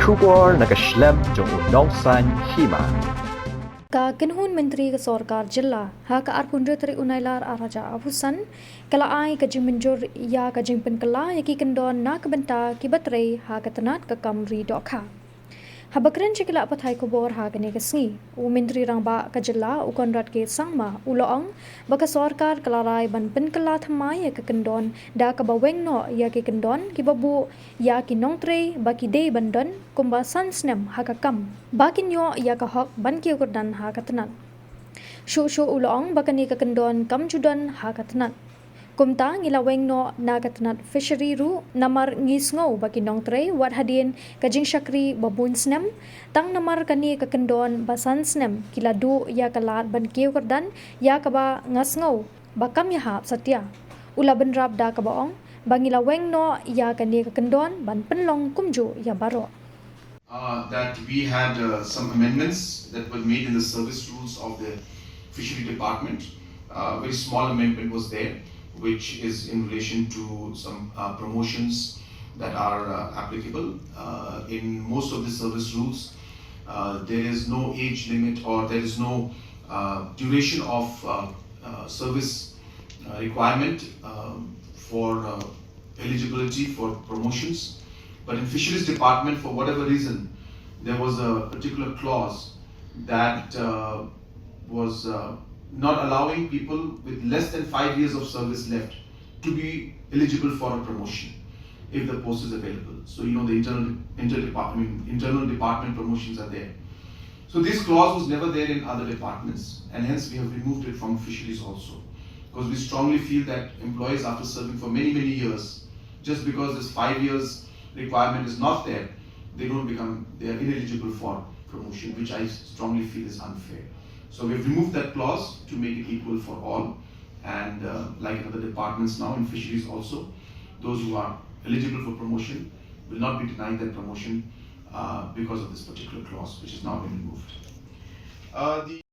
Shukor nakaslem jong unongsan Hima. Ka kinhun menteri ke Sorkar Jilla ha ka arpundre teri unailar araja abusan kala ai ka jing Mynjur ya ka jing Pynkylla ya ki Kyndon na ka benta ki batre ha ka Tnad ka kamri dokha ha bakren chikila pathai ko bor ha ka ne ka sngi u menteri rang ba ka Jilla u konrat ke sangma uloong ba ka Sorkar kalarai ban Pynkylla Thymmai ya ka Kyndon da ka baweng no ya ki Kyndon ki babu ya ki nongtre ba ki dei bandon kumba sansnem ha ka kam ba ki nyo ya ka hok ban ki kurdan ha ka Tnad shu uloong ba ka ni ka Kyndon kam judan ha ka Tnad kumta ngilaweng no na ka Tnad Fishery ru namar ngisngo ba ki nongtre wat hadin ka jing shakri babun snem tang namar kani ka Kyndon basan snem kiladu ya ka lat ban ki kurdan ya ka ba ngasngo ba kam ya hap satya ula benrap da ka baong bangilaweng no ya ka ni ka Kyndon ban penlong kumju ya baro that we had some amendments that were made in the service rules of the fishery department. Very small amendment was there, which is in relation to some promotions that are applicable. In most of the service rules, there is no age limit or there is no duration of service requirement for eligibility for promotions. But in Fisheries Department, for whatever reason, there was a particular clause that was not allowing people with less than 5 years of service left to be eligible for a promotion if the post is available. So the internal department promotions are there. So this clause was never there in other departments, and hence we have removed it from Fisheries also, because we strongly feel that employees, after serving for many years, just because this 5 years requirement is not there, they are ineligible for promotion, which I strongly feel is unfair. So we have removed that clause to make it equal for all, and like in other departments now, in Fisheries also, those who are eligible for promotion will not be denied that promotion because of this particular clause, which has now been removed.